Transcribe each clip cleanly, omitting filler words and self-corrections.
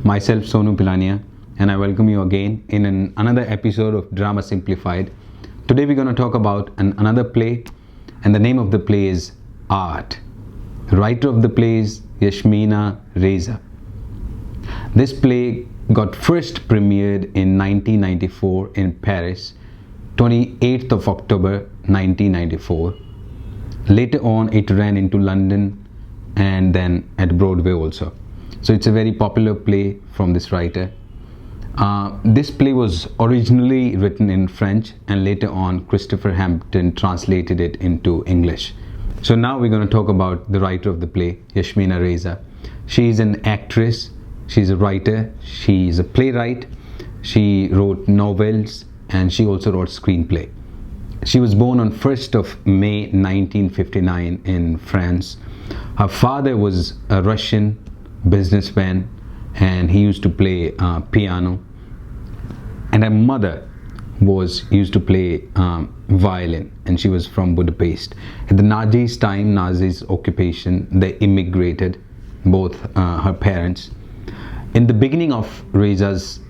myself Sonu Pilania, and I welcome you again in another episode of Drama Simplified. Today we're going to talk about another play, and the name of the play is Art. The writer of the play is Yasmina Reza. This play got first premiered in 1994 in Paris, 28th of October 1994. Later on it ran into London and then at Broadway also. So it's a very popular play from this writer. This play was originally written in French, and later on Christopher Hampton translated it into English. So now we're going to talk about the writer of the play, Yasmina Reza. She is an actress, she's a writer, she's a playwright, she wrote novels, and she also wrote screenplay. She was born on 1st of May 1959 in France. Her father was a Russian businessman, and he used to play piano, and her mother used to play violin, and she was from Budapest. At the Nazis' occupation, they immigrated, both her parents. In the beginning of Reza's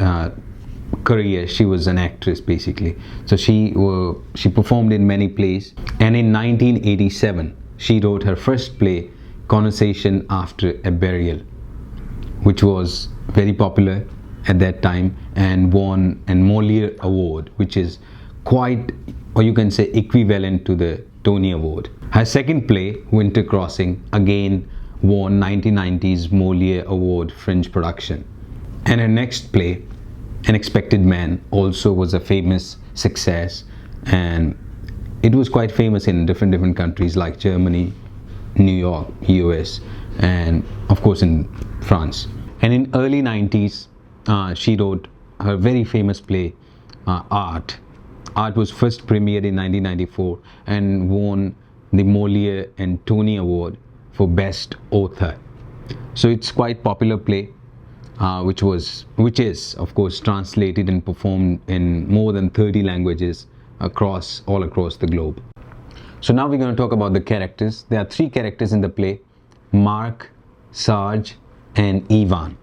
career, she was an actress basically. So she performed in many plays, and in 1987 she wrote her first play, Conversation After a Burial, which was very popular at that time and won an Moliere Award, which is quite, or you can say, equivalent to the Tony Award. Her second play, Winter Crossing, again won 1990s Moliere Award French production. And her next play, Unexpected Man, also was a famous success, and it was quite famous in different countries like Germany, New York, US, and of course in France. And in early 90s she wrote her very famous play, Art. Art was first premiered in 1994 and won the Moliere and Tony Award for Best Author. So it's quite popular play, which is of course translated and performed in more than 30 languages all across the globe. So now we're going to talk about the characters. There are three characters in the play: Mark, Sarge, and Ivan.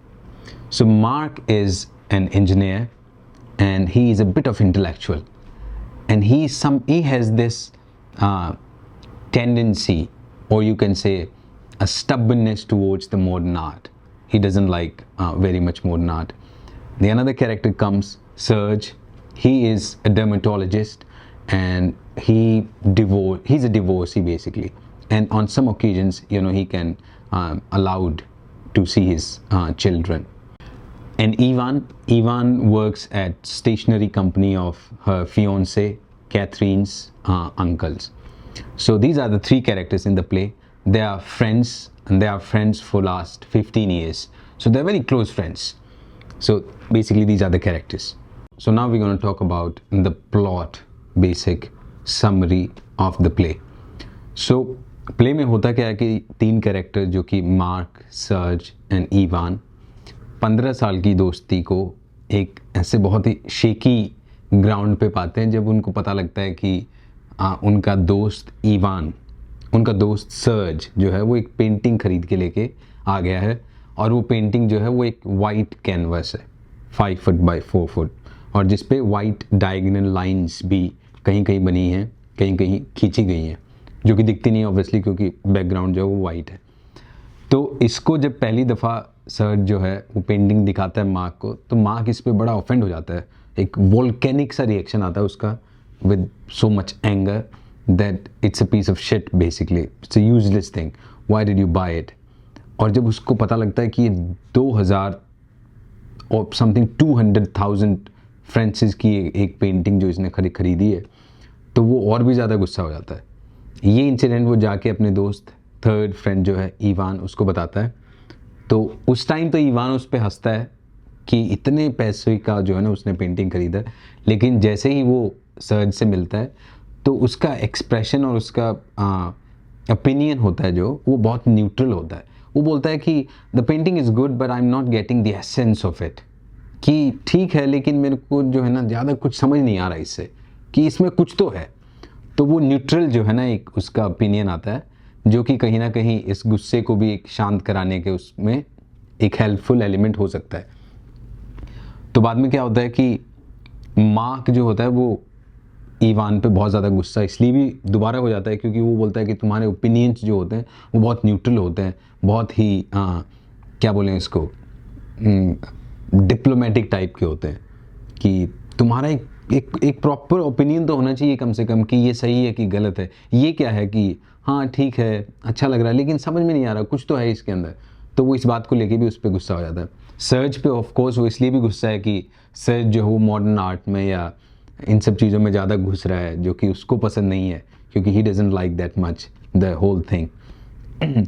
So Mark is an engineer, and he is a bit of intellectual, and he has this tendency, or you can say a stubbornness towards the modern art. He doesn't like very much modern art. The another character comes, Serge. He is a dermatologist, and he's a divorcee basically, and on some occasions, he can allowed to see his children. And Ivan works at stationery company of her fiance Catherine's uncles. So these are the three characters in the play. They are friends, and they are friends for last 15 years. So they're very close friends. So basically these are the characters. So now we're going to talk about the plot, basic summary of the play. So play में होता क्या है कि तीन character जो कि mark, surge and Ivan 15 साल की दोस्ती को एक ऐसे बहुत ही शेकी ग्राउंड पे पाते हैं, जब उनको पता लगता है कि उनका दोस्त सर्ज जो है वो एक पेंटिंग खरीद के लेके आ गया है, और वो पेंटिंग जो है वो एक वाइट कैनवस है 5 फुट बाय 4 फुट, और जिस पे वाइट डायगोनल लाइंस भी कहीं कहीं बनी हैं, कहीं कहीं खींची गई हैं, जो कि दिखती नहीं है ऑब्वियसली क्योंकि बैकग्राउंड जो है वो वाइट है. तो इसको जब पहली दफ़ा सर्ज जो है वो पेंटिंग दिखाता है मार्क को, तो मार्क इस पे बड़ा ऑफेंड हो जाता है. एक वोल्केनिक सा रिएक्शन आता है उसका, with so much anger that it's a piece of shit basically, it's a useless thing, why did you buy it. और जब उसको पता लगता है कि ये 2000 और समथिंग 200,000 फ्रेंचेस की एक पेंटिंग जो इसने खरीदी है, तो वो और भी ज़्यादा गुस्सा हो जाता है. ये इंसिडेंट वो जाके अपने दोस्त थर्ड फ्रेंड जो है ईवान उसको बताता है. तो उस टाइम तो ईवान उस पर हंसता है कि इतने पैसे का जो है ना उसने पेंटिंग खरीदा है, लेकिन जैसे ही वो सर्ज से मिलता है तो उसका एक्सप्रेशन और उसका ओपिनियन होता है जो वो बहुत न्यूट्रल होता है. वो बोलता है कि the painting is good but I am not getting the essence of it, कि ठीक है लेकिन मेरे को जो है ना ज़्यादा कुछ समझ नहीं आ रहा इससे, कि इसमें कुछ तो है. तो वो न्यूट्रल जो है ना एक उसका ओपिनियन आता है, जो कि कहीं ना कहीं इस गुस्से को भी एक शांत कराने के उसमें एक हेल्पफुल एलिमेंट हो सकता है. तो बाद में क्या होता है कि मार्क जो होता है वो ईवान पे बहुत ज़्यादा गुस्सा इसलिए भी दोबारा हो जाता है क्योंकि वो बोलता है कि तुम्हारे ओपिनियंस जो होते हैं वो बहुत न्यूट्रल होते हैं, बहुत ही क्या बोलें इसको, डिप्लोमेटिक टाइप के होते हैं, कि तुम्हारा एक प्रॉपर ओपिनियन तो होना चाहिए कम से कम कि ये सही है कि गलत है, ये क्या है कि हाँ ठीक है अच्छा लग रहा है लेकिन समझ में नहीं आ रहा, कुछ तो है इसके अंदर। तो वो इस बात को लेके भी उस पर गुस्सा हो जाता है। सर्ज पे ऑफ कोर्स वो इसलिए भी गुस्सा है कि सर्ज जो है वो मॉडर्न आर्ट में या इन सब चीज़ों में ज़्यादा घुस रहा है जो कि उसको पसंद नहीं है, क्योंकि he doesn't like that much the whole thing.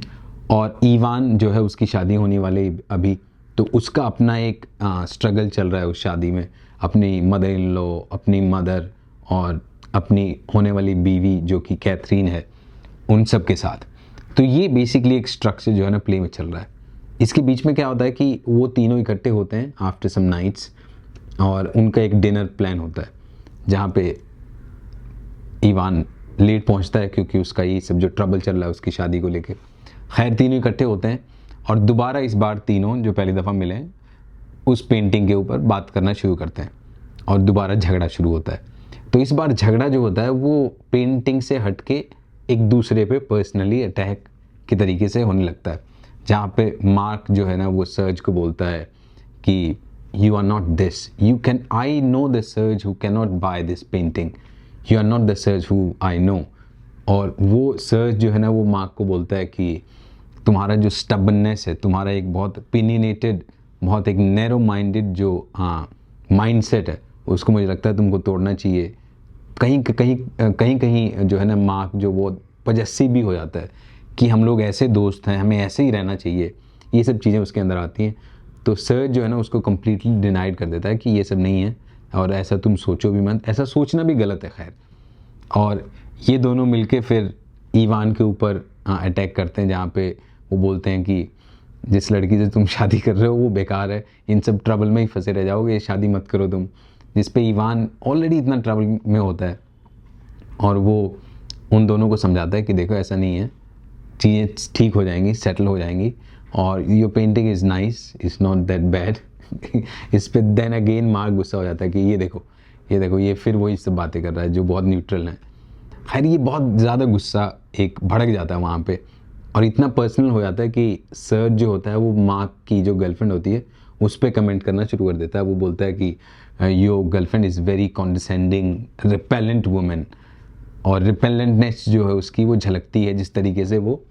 और ईवान जो है उसकी शादी होने वाली अभी, तो उसका अपना एक स्ट्रगल चल रहा है उस शादी में, अपनी मदर इन लॉ, अपनी मदर और अपनी होने वाली बीवी जो कि कैथरीन है, उन सब के साथ। तो ये बेसिकली एक स्ट्रक्चर जो है ना प्ले में चल रहा है। इसके बीच में क्या होता है कि वो तीनों इकट्ठे होते हैं आफ्टर सम नाइट्स और उनका एक डिनर प्लान होता है जहाँ पे ईवान लेट पहुँचता है क्योंकि उसका ये सब जो ट्रबल चल रहा है उसकी शादी को लेके। खैर तीनों इकट्ठे होते हैं और दोबारा इस बार तीनों जो पहली दफ़ा मिले हैं उस पेंटिंग के ऊपर बात करना शुरू करते हैं और दोबारा झगड़ा शुरू होता है। तो इस बार झगड़ा जो होता है वो पेंटिंग से हट के एक दूसरे पे पर्सनली अटैक के तरीके से होने लगता है, जहाँ पे मार्क जो है ना वो सर्ज को बोलता है कि you are not this, you can, I know the Serge who can not buy this painting, you are not the Serge who I know. और वो सर्ज जो है ना वो मार्क को बोलता है कि तुम्हारा जो स्टबननेस है, तुम्हारा एक बहुत ओपिनियनेटेड, बहुत एक नैरो माइंडेड जो माइंडसेट है, उसको मुझे लगता है तुमको तोड़ना चाहिए। कहीं जो है ना मार्क जो वो पजेसिव भी हो जाता है कि हम लोग ऐसे दोस्त हैं, हमें ऐसे ही रहना चाहिए, ये सब चीज़ें उसके अंदर आती हैं। तो सर्ज जो है ना उसको कम्प्लीटली डिनाइड कर देता है कि ये सब नहीं है और ऐसा तुम सोचो भी मत, ऐसा सोचना भी गलत है। खैर, और ये दोनों मिलके फिर ईवान के ऊपर अटैक करते हैं, जहाँ पे वो बोलते हैं कि जिस लड़की से तुम शादी कर रहे हो वो बेकार है, इन सब ट्रबल में ही फंसे रह जाओगे, शादी मत करो तुम। जिस पे ईवान ऑलरेडी इतना ट्रबल में होता है और वो उन दोनों को समझाता है कि देखो ऐसा नहीं है, चीज़ें ठीक हो जाएंगी, सेटल हो जाएंगी और your painting is nice, is not that bad. इस पे देन अगेन मार्क गुस्सा हो जाता है कि ये देखो ये फिर वही सब बातें कर रहा है जो बहुत न्यूट्रल है। खैर ये बहुत ज़्यादा गुस्सा एक भड़क जाता है वहाँ पे और इतना पर्सनल हो जाता है कि सर जो होता है वो मार्क की जो गर्लफ्रेंड होती है उस पर कमेंट करना शुरू कर देता है। वो बोलता है कि your girlfriend is very condescending repellent women, और रिपेलेंटनेस जो है उसकी वो झलकती है जिस तरीके से वो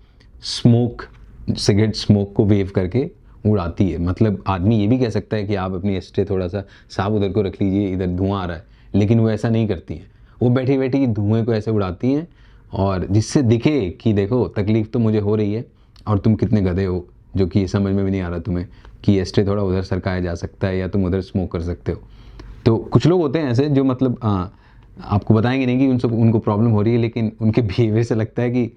सिगरेट स्मोक को वेव करके उड़ाती है। मतलब आदमी ये भी कह सकता है कि आप अपनी एस्ट्रे थोड़ा सा साफ उधर को रख लीजिए, इधर धुआं आ रहा है, लेकिन वो ऐसा नहीं करती हैं। वो बैठी बैठी धुएं को ऐसे उड़ाती हैं और जिससे दिखे कि देखो तकलीफ़ तो मुझे हो रही है और तुम कितने गधे हो, जो कि समझ में भी नहीं आ रहा तुम्हें कि एस्ट्रे थोड़ा उधर सरकाया जा सकता है या तुम उधर स्मोक कर सकते हो। तो कुछ लोग होते हैं ऐसे जो मतलब आपको बताएंगे नहीं कि उनको प्रॉब्लम हो रही है, लेकिन उनके बिहेवियर से लगता है कि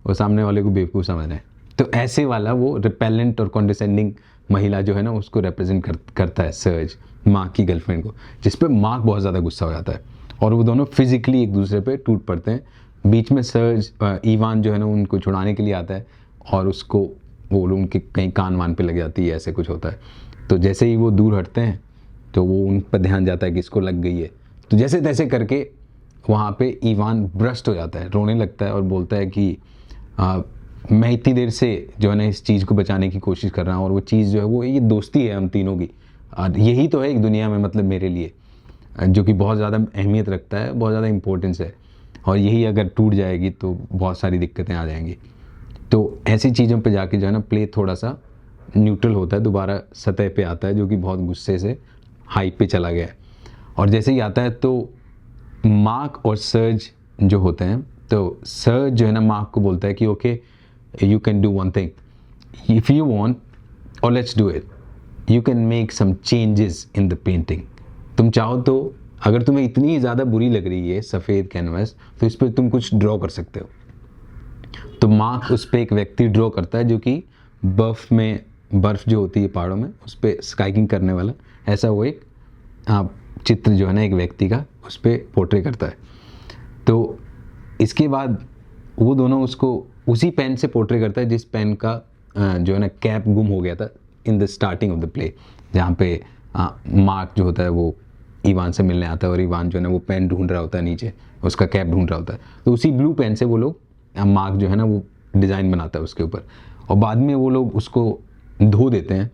वो सामने वाले को बेवकूफ़ समझ रहे हैं। तो ऐसे वाला वो रिपेलेंट और कॉन्डिसेंडिंग महिला जो है ना उसको रिप्रेजेंट करता है सर्ज, मार्क की गर्लफ्रेंड को, जिस पे मार्क बहुत ज़्यादा गुस्सा हो जाता है और वो दोनों फिजिकली एक दूसरे पे टूट पड़ते हैं। बीच में सर्ज ईवान जो है ना उनको छुड़ाने के लिए आता है और उसको वो उनके कहीं कान वान पे लग जाती है, ऐसे कुछ होता है। तो जैसे ही वो दूर हटते हैं तो वो उन पर ध्यान जाता है कि इसको लग गई है। तो जैसे तैसे करके वहाँ पे ईवान ब्रस्ट हो जाता है, रोने लगता है और बोलता है कि मैं इतनी देर से जो है ना इस चीज़ को बचाने की कोशिश कर रहा हूँ और वो चीज़ जो है वो ये दोस्ती है हम तीनों की, यही तो है एक दुनिया में, मतलब मेरे लिए जो कि बहुत ज़्यादा अहमियत रखता है, बहुत ज़्यादा इंपॉर्टेंस है, और यही अगर टूट जाएगी तो बहुत सारी दिक्कतें आ जाएंगी। तो ऐसी चीज़ों पे जाके जो है ना प्ले थोड़ा सा न्यूट्रल होता है, दोबारा सतह पे आता है जो कि बहुत गुस्से से हाइप पे चला गया है। और जैसे ही आता है तो मार्क और सर्ज जो होते हैं, तो सर्ज जो है ना मार्क को बोलता है कि okay you can do one thing, if you want और let's do it, you can make some changes in the painting. तुम चाहो तो, अगर तुम्हें इतनी ज़्यादा बुरी लग रही है सफ़ेद कैनवास, तो इस पर तुम कुछ ड्रॉ कर सकते हो। तो मार्क उस पर एक व्यक्ति ड्रॉ करता है जो कि बर्फ़ जो होती है पहाड़ों में उस पर स्काइकिंग करने वाला, ऐसा वो एक चित्र जो है ना एक व्यक्ति का उस पर पोर्ट्रे करता है। तो इसके बाद वो दोनों उसको उसी पेन से पोर्ट्रे करता है जिस पेन का जो है ना कैप गुम हो गया था in the starting of the play, जहाँ पे मार्क जो होता है वो ईवान से मिलने आता है और ईवान जो है ना वो पेन ढूंढ रहा होता है नीचे, उसका कैप ढूंढ रहा होता है। तो उसी ब्लू पेन से वो लोग मार्क जो है ना वो डिज़ाइन बनाता है उसके ऊपर, और बाद में वो लोग उसको धो देते हैं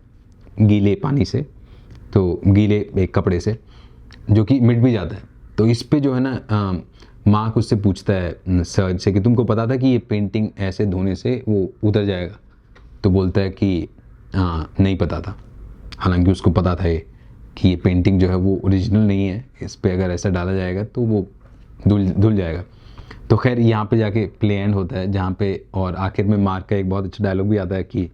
गीले पानी से, तो गीले एक कपड़े से, जो कि मिट भी जाता है। तो इस पे जो है ना मार्क उससे पूछता है सर्ज से कि तुमको पता था कि ये पेंटिंग ऐसे धोने से वो उतर जाएगा? तो बोलता है कि नहीं पता था। हालांकि उसको पता था ये कि ये पेंटिंग जो है वो ओरिजिनल नहीं है, इस पे अगर ऐसा डाला जाएगा तो वो धुल जाएगा। तो खैर यहाँ पे जाके प्ले एंड होता है, जहाँ पे और आखिर में मार्क का एक बहुत अच्छा डायलॉग भी आता है कि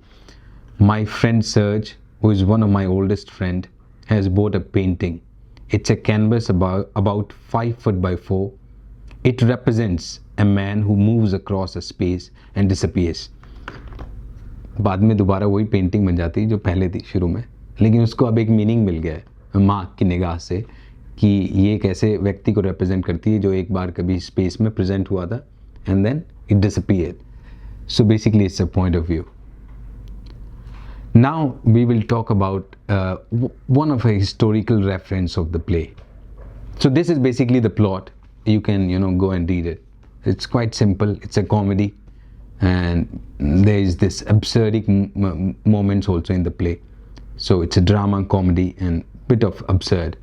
my friend surge who is one of my oldest friend has boat a painting, it's a canvas about 5 foot by 4. It represents a man who moves across a space and disappears. बाद में दोबारा वही painting बन जाती है जो पहले थी शुरू में, लेकिन उसको अब एक मीनिंग मिल गया है मार्क की निगाह से कि ये एक ऐसे व्यक्ति को रिप्रेजेंट करती है जो एक बार कभी स्पेस में प्रेजेंट हुआ था and then it disappeared. So basically it's a point of view. Now we will talk about one of a historical reference of the play. So this is basically the plot. You can go and read it. It's quite simple. It's a comedy, and there is this absurdic moments also in the play. So it's a drama comedy and bit of absurd.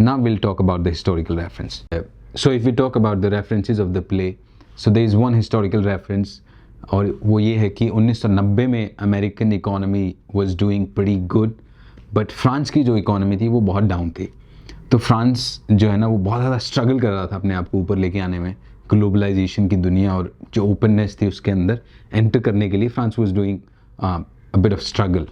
Now we'll talk about the historical reference. So if we talk about the references of the play, so there is one historical reference, और वो ये है कि 1990 में American economy was doing pretty good, but France की जो economy थी वो बहुत डाउन थी. तो फ्रांस जो है ना वो बहुत ज़्यादा स्ट्रगल कर रहा था अपने आप को ऊपर लेके आने में, ग्लोबलाइजेशन की दुनिया और जो ओपननेस थी उसके अंदर एंटर करने के लिए France was doing a bit of struggle.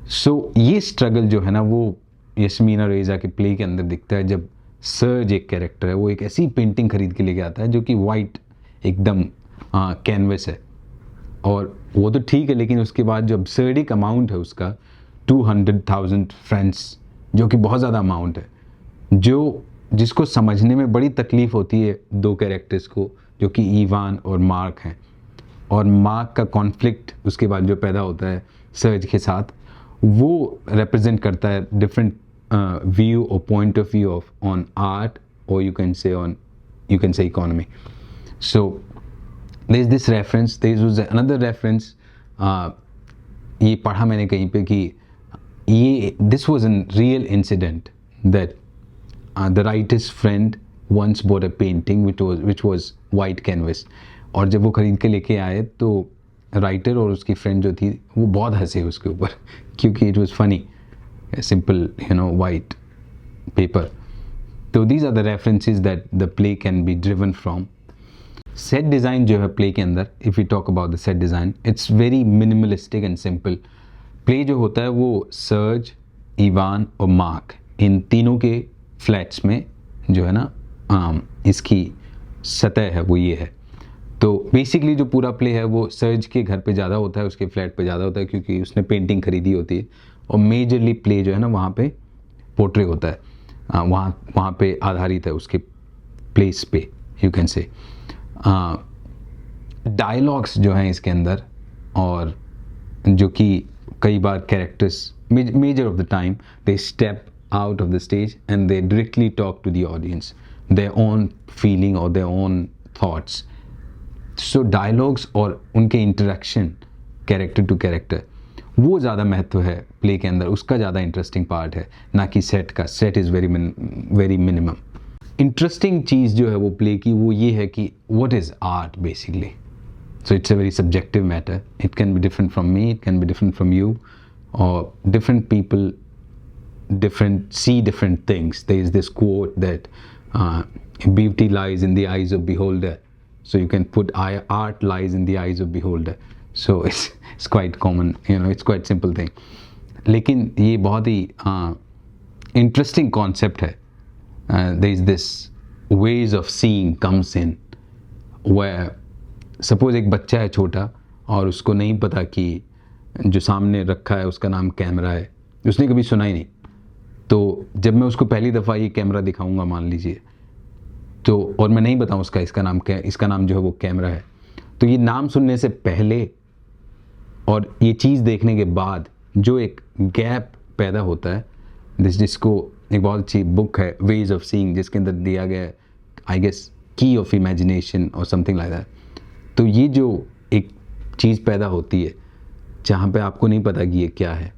So ये स्ट्रगल जो है ना वो यस्मीना रेजा के प्ले के अंदर दिखता है, जब सर्ज एक कैरेक्टर है वो एक ऐसी पेंटिंग खरीद के लेके आता है जो कि वाइट एकदम कैनवस है, और वो तो ठीक है, लेकिन उसके बाद जो अब्सर्डिक अमाउंट है उसका 200,000 फ्रेंड्स, जो कि बहुत ज़्यादा अमाउंट है, जिसको समझने में बड़ी तकलीफ़ होती है दो कैरेक्टर्स को, जो कि ईवान और मार्क हैं. और मार्क का कॉन्फ्लिक्ट उसके बाद जो पैदा होता है सर्ज के साथ, वो रिप्रेजेंट करता है डिफरेंट व्यू और point of view of on art, और you can say economy. So there is this reference, there is another reference, ये पढ़ा मैंने कहीं पे कि ये this was a real incident that the writer's friend once bought a painting which was white canvas, और जब वो खरीद के लेके आए तो राइटर और उसकी फ्रेंड जो थी वो बहुत हंसे उसके ऊपर क्योंकि it was funny, simple white paper. So these are the references that the play can be driven from. Set design जो है प्ले के अंदर, if you talk about the set design, it's very minimalistic and simple. Play जो होता है वो surge, Ivan और mark, इन तीनों के फ्लैट्स में जो है ना इसकी सतह है वो ये है. तो बेसिकली जो पूरा प्ले है वो सर्ज के घर पे ज़्यादा होता है, उसके फ्लैट पे ज़्यादा होता है क्योंकि उसने पेंटिंग खरीदी होती है, और मेजरली प्ले जो है ना वहाँ पे पोर्ट्रे होता है, वहाँ पे आधारित है उसके प्लेस पे, यू कैन से. डायलॉग्स जो हैं इसके अंदर, और जो कि कई बार characters major of the time they step out of the stage and they directly talk to the audience their own feeling और their own thoughts. So dialogues और उनके इंटरेक्शन कैरेक्टर टू कैरेक्टर, वो ज़्यादा महत्व है प्ले के अंदर, उसका ज़्यादा इंटरेस्टिंग पार्ट है, ना कि सेट का. Set is very minimum. Interesting चीज़ जो है वो प्ले की वो ये है कि what is art basically. So it's a very subjective matter. It can be different from me, it can be different from you, और different people see different things. There is this quote that beauty lies in the eyes of beholder. So you can put art lies in the eyes of beholder. So it's quite common, it's quite simple thing. लेकिन ये बहुत ही interesting concept है. There is this ways of seeing comes in where suppose एक बच्चा है छोटा और उसको नहीं पता कि जो सामने रखा है उसका नाम कैमरा है, उसने कभी सुना ही नहीं. तो जब मैं उसको पहली दफ़ा ये कैमरा दिखाऊंगा मान लीजिए, तो और मैं नहीं बताऊँ इसका नाम जो है वो कैमरा है, तो ये नाम सुनने से पहले और ये चीज़ देखने के बाद जो एक गैप पैदा होता है जिसको एक बहुत अच्छी बुक है वेज ऑफ सीइंग, जिसके अंदर दिया गया है आई गेस की ऑफ इमेजिनेशन और समथिंग लाइक दैट। तो ये जो एक चीज़ पैदा होती है जहाँ पे आपको नहीं पता कि ये क्या है,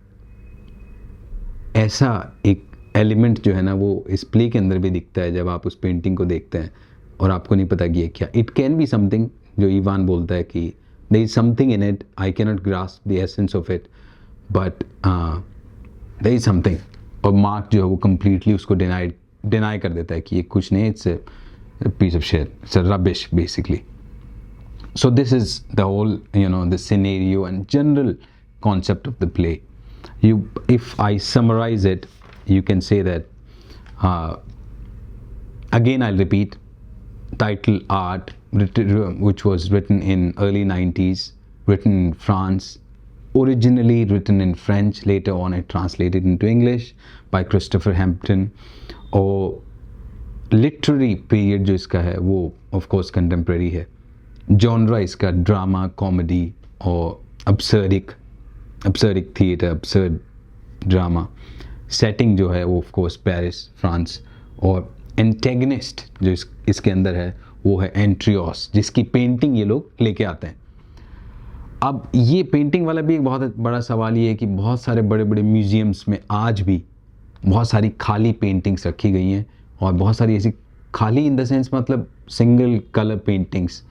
ऐसा एक एलिमेंट जो है ना वो इस प्ले के अंदर भी दिखता है जब आप उस पेंटिंग को देखते हैं और आपको नहीं पता कि ये क्या। इट कैन बी समथिंग, जो इवान बोलता है कि there is something in it, I can not grasp the essence of it, but there is something. और मार्क जो है वो कम्प्लीटली उसको डिनाई कर देता है कि ये कुछ नहीं, it's piece of shit, it's a rubbish basically. So this is the whole, the scenario and general concept of the play. If I summarize it, you can say that, again I'll repeat, title Art, which was written in early 90s, written in France, originally written in French, later on it translated into English by Christopher Hampton. और literary period जो इसका है वो of course contemporary है। Genre इसका drama, comedy और अब्सर्डिक theatre, absurd drama. Setting जो है वो ऑफ कोर्स पेरिस, फ्रांस। और एंटेगनिस्ट जो इसके अंदर है वो है एंट्रियोस, जिसकी पेंटिंग ये लोग लेके आते हैं। अब ये पेंटिंग वाला भी एक बहुत बड़ा सवाल ये है कि बहुत सारे बड़े बड़े म्यूजियम्स में आज भी बहुत सारी खाली पेंटिंग्स रखी गई हैं, और बहुत सारी ऐसी खाली इन द सेंस मतलब single colour paintings,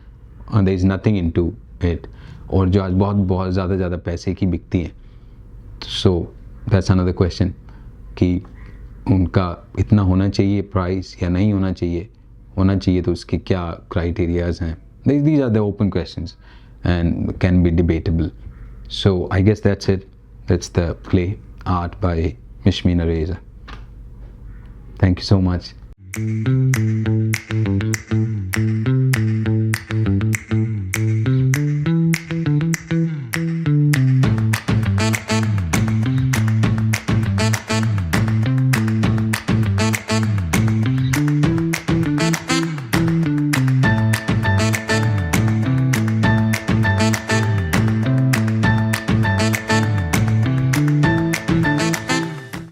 there is nothing into it, और जो आज बहुत ज़्यादा पैसे की बिकती हैं। सो दैट्स अनदर क्वेश्चन कि उनका इतना होना चाहिए प्राइस या नहीं होना चाहिए तो उसके क्या क्राइटेरियाज हैं। These are the open questions and can be debatable. So I guess that's it. That's the play Art by Yasmina Reza. Thank you so much.